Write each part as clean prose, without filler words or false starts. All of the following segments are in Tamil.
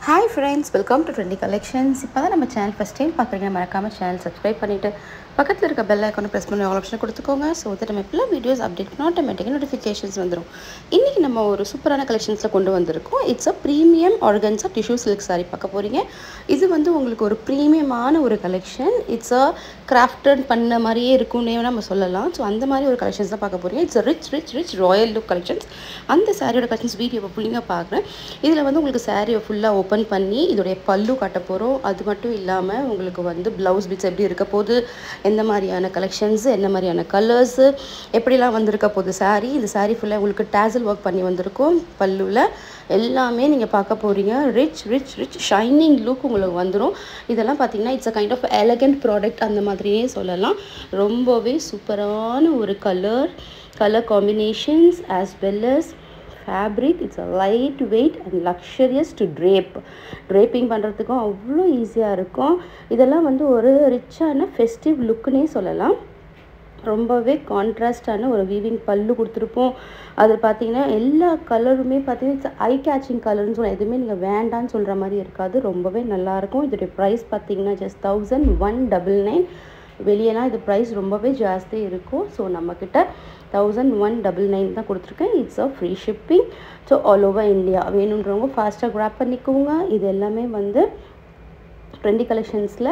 Hi friends, welcome to Trendy Collections. இப்போ தான் நம்ம சேனல் ஃபஸ்ட் டைம் பார்க்குறீங்கன்னா மறக்காமல் சேனல் சப்ஸ்கிரைப் பண்ணிவிட்டு பக்கத்தில் இருக்க பெல் ஐக்கானை ப்ரெஸ் பண்ணி ஆல் ஆப்ஷனை கொடுத்துக்கோங்க. ஸோ தட் நம்ம எப்போ வீடியோஸ் அப்டேட் பண்ணால் ஆட்டோமேட்டிக்காக நோட்டிஃபிகேஷன்ஸ் வந்துடும். இன்றைக்கி நம்ம ஒரு சூப்பரான கலெக்ஷன்ஸில் கொண்டு வந்திருக்கோம். It's a premium organza tissue silk sorry பார்க்க போகிறீங்க. இது வந்து உங்களுக்கு ஒரு ப்ரீமியமான ஒரு கலெக்ஷன். இட்ஸ் அ கிராஃப்டட் பண்ண மாதிரியே இருக்கும்னே நம்ம சொல்லலாம். ஸோ அந்த மாதிரி ஒரு கலெக்ஷன்ஸ் தான் பார்க்க போகிறீங்க. It's rich Royal look collections. அந்த சாரியோட கலெக்ஷன்ஸ் வீடியோவை ஃபுல்லிங்காக பார்க்குறேன். இதில் வந்து உங்களுக்கு சாரியை ஃபுல்லாக ஓப்பன் பண்ணி இதோடைய பல்லு காட்ட போகிறோம். அது மட்டும் இல்லாமல் உங்களுக்கு வந்து ப்ளவுஸ் பிட்ஸ் எப்படி இருக்க போகுது, எந்த மாதிரியான கலெக்ஷன்ஸு, என்ன மாதிரியான கலர்ஸு, எப்படிலாம் வந்திருக்க போகுது சாரீ. இந்த சாரீ ஃபுல்லாக உங்களுக்கு டேசல் ஒர்க் பண்ணி வந்திருக்கும். பல்லுவில் எல்லாமே நீங்கள் பார்க்க போகிறீங்க. ரிச் ஷைனிங் லுக் உங்களுக்கு வந்துடும். இதெல்லாம் பார்த்தீங்கன்னா it's a kind of elegant product அந்த மாதிரியே சொல்லலாம். ரொம்பவே சூப்பரான ஒரு colour combinations as well as fabric. It's a light weight and luxurious to draping பண்ணுறதுக்கும் அவ்வளோ ஈஸியாக இருக்கும். இதெல்லாம் வந்து ஒரு ரிச்சான ஃபெஸ்டிவ் லுக்குன்னே சொல்லலாம். ரொம்பவே கான்ட்ராஸ்டான ஒரு வீவிங் பல்லு கொடுத்துருப்போம். அது பார்த்தீங்கன்னா எல்லா கலருமே பார்த்தீங்கன்னா இட்ஸ் ஐ கேச்சிங் கலர்னு சொல்லலாம். எதுவுமே நீங்கள் வேண்டான்னு சொல்கிற மாதிரி இருக்காது. ரொம்பவே நல்லாயிருக்கும். இதோடைய ப்ரைஸ் பார்த்தீங்கன்னா ஜஸ்ட் 1199. வெளியேனா இது ப்ரைஸ் ரொம்பவே ஜாஸ்தி இருக்கும். ஸோ நம்மக்கிட்ட 1199 தான் கொடுத்துருக்கேன். It's a free shipping. So all over India. வேணுன்றவங்க ஃபாஸ்ட்டாக கிராப் பண்ணிக்கோங்க. இது எல்லாமே வந்து ட்ரெண்டி கலெக்ஷன்ஸில்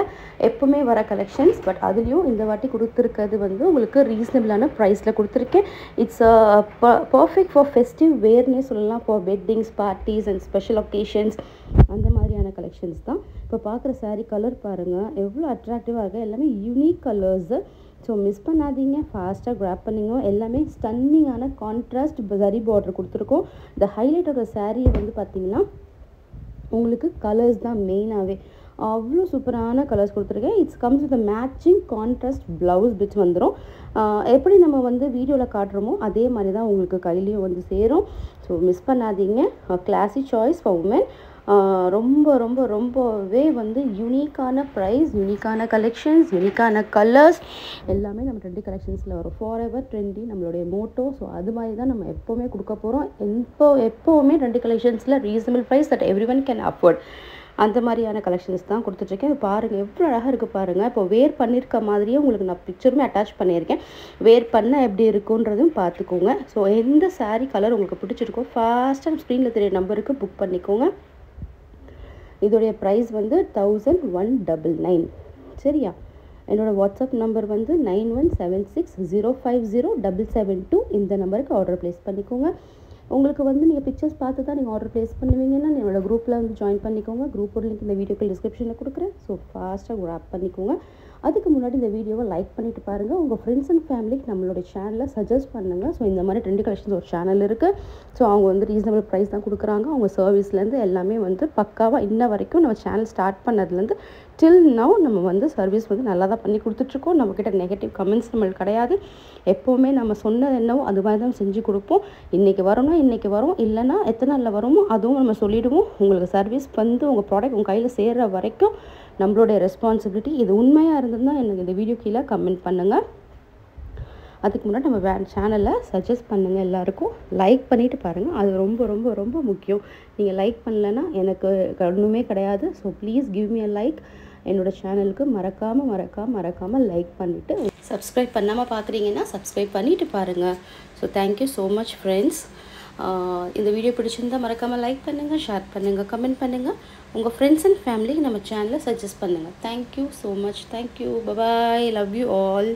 எப்போவுமே வர கலெக்ஷன்ஸ். பட் அதுலேயும் இந்த வாட்டி கொடுத்துருக்கிறது வந்து உங்களுக்கு ரீசனபிளான ப்ரைஸில் கொடுத்துருக்கேன். இட்ஸ் பர்ஃபெக்ட் ஃபார் ஃபெஸ்டிவ் வேர்னே சொல்லலாம். For weddings, parties and special occasions அந்த மாதிரியான கலெக்ஷன்ஸ் தான். இப்போ பார்க்குற சாரீ கலர் பாருங்கள் எவ்வளோ அட்ராக்டிவாக இருக்குது. எல்லாமே யூனிக் கலர்ஸு. ஸோ மிஸ் பண்ணாதீங்க, ஃபாஸ்ட்டாக கிராப் பண்ணிங்க. எல்லாமே ஸ்டன்னிங்கான கான்ட்ராஸ்ட் சரி பார்டர் கொடுத்துருக்கோம். இந்த ஹைலைட் ஆஃப் சாரீ வந்து பார்த்திங்கன்னா உங்களுக்கு கலர்ஸ் தான் மெயினாகவே. அவ்வளோ சூப்பரான கலர்ஸ் கொடுத்துருக்கேன். It's comes with matching contrast blouse bits வந்துடும். எப்படி நம்ம வந்து வீடியோவில் காட்டுறோமோ அதே மாதிரி தான் உங்களுக்கு கையிலையும் வந்து சேரும். ஸோ மிஸ் பண்ணாதீங்க. கிளாசி சாய்ஸ் ஃபார் உமன். ரொம்பவே வந்து யூனிக்கான ப்ரைஸ், யூனிக்கான கலெக்ஷன்ஸ், யூனிக்கான கலர்ஸ் எல்லாமே நம்ம ட்ரெண்டி கலெக்ஷன்ஸில் வரும். ஃபார் எவர் ட்ரெண்டி நம்மளுடைய மோட்டோ. ஸோ அது மாதிரி தான் நம்ம எப்போவுமே கொடுக்க போகிறோம். எப்போவுமே ட்ரெண்டி கலெக்ஷன்ஸில் reasonable price that everyone can afford. அந்த மாதிரியான கலெக்ஷன்ஸ் தான் கொடுத்துட்ருக்கேன். பாருங்கள் எவ்வளோ அழகாக இருக்குது பாருங்கள். இப்போ வேர் பண்ணியிருக்க மாதிரியே உங்களுக்கு நான் பிக்சருமே அட்டாச் பண்ணியிருக்கேன். வேர் பண்ண எப்படி இருக்குன்றதும் பார்த்துக்கோங்க. ஸோ எந்த சாரீ கலர் உங்களுக்கு பிடிச்சிருக்கோ ஃபாஸ்ட்டாக ஸ்க்ரீனில் தெரிய நம்பருக்கு புக் பண்ணிக்கோங்க. இதோடைய ப்ரைஸ் வந்து 1199. சரியா? என்னோடய வாட்ஸ்அப் நம்பர் வந்து 9176050772. இந்த நம்பருக்கு ஆர்டர் ப்ளேஸ் பண்ணிக்கோங்க. உங்களுக்கு வந்து நீங்கள் பிக்சர்ஸ் பார்த்து தான் நீங்கள் ஆர்டர் ப்ளேஸ் பண்ணுவீங்கன்னா என்னோடய குரூப்பில் வந்து ஜாயின் பண்ணிக்கோங்க. குரூப்போட லிங்க் இந்த வீடியோக்கு டிஸ்கிரிப்ஷனில் கொடுக்குறேன். ஸோ ஃபாஸ்ட்டாக கிராப் பண்ணிக்கோங்க. அதுக்கு முன்னாடி இந்த வீடியோவை லைக் பண்ணிவிட்டு பாருங்கள். உங்கள் ஃப்ரெண்ட்ஸ் அண்ட் ஃபேமிலிக்கு நம்மளோட சேனலை சஜஸ்ட் பண்ணுங்கள். ஸோ இந்த மாதிரி ட்ரெண்டி கலெக்ஷன்ஸ் ஒரு சேனல் இருக்குது. ஸோ அவங்க வந்து ரீசனபிள் ப்ரைஸ் தான் கொடுக்குறாங்க. அவங்க சர்வீஸ்லேருந்து எல்லாமே வந்து பக்காவாக இன்ன வரைக்கும் நம்ம சேனல் ஸ்டார்ட் பண்ணதுலேருந்து டில் நவ் நம்ம வந்து சர்வீஸ் வந்து நல்லா தான் பண்ணி கொடுத்துட்ருக்கோம். நம்மக்கிட்ட நெகட்டிவ் கமெண்ட்ஸ் நம்மளுக்கு கிடையாது. எப்போவுமே நம்ம சொன்னது என்னவோ அது மாதிரி தான் செஞ்சு கொடுப்போம். இன்றைக்கி வரோம்னா இன்றைக்கி வரும், இல்லைனா எத்தனை நாளில் வருமோ அதுவும் நம்ம சொல்லிவிடுவோம். உங்களுக்கு சர்வீஸ் வந்து உங்கள் ப்ராடக்ட் உங்கள் கையில் சேர்கிற வரைக்கும் நம்மளுடைய ரெஸ்பான்சிபிலிட்டி. இது உண்மையாக இருந்ததுன்னா எனக்கு இந்த வீடியோ கீழே கமெண்ட் பண்ணுங்கள். அதுக்கு முன்னாடி நம்ம சேனலை சஜஸ்ட் பண்ணுங்கள். எல்லாருக்கும் லைக் பண்ணிவிட்டு பாருங்கள். அது ரொம்ப முக்கியம். நீங்கள் லைக் பண்ணலைன்னா எனக்கு ஒன்றுமே கிடையாது. So please give me a like. என்னோடய சேனலுக்கு மறக்காமல் லைக் பண்ணிவிட்டு சப்ஸ்கிரைப் பண்ணாமல் பார்க்குறீங்கன்னா சப்ஸ்கிரைப் பண்ணிவிட்டு பாருங்கள். So thank you so much friends. இந்த வீடியோ பிடிச்சிருந்தால் மறக்காமல் லைக் பண்ணுங்கள், ஷேர் பண்ணுங்கள், கமெண்ட் பண்ணுங்கள். உங்கள் ஃப்ரெண்ட்ஸ் அண்ட் ஃபேமிலிக்கு நம்ம சேனலை சஜஸ்ட் பண்ணுங்கள். Thank you so much. Thank you. Bye bye. Love you all.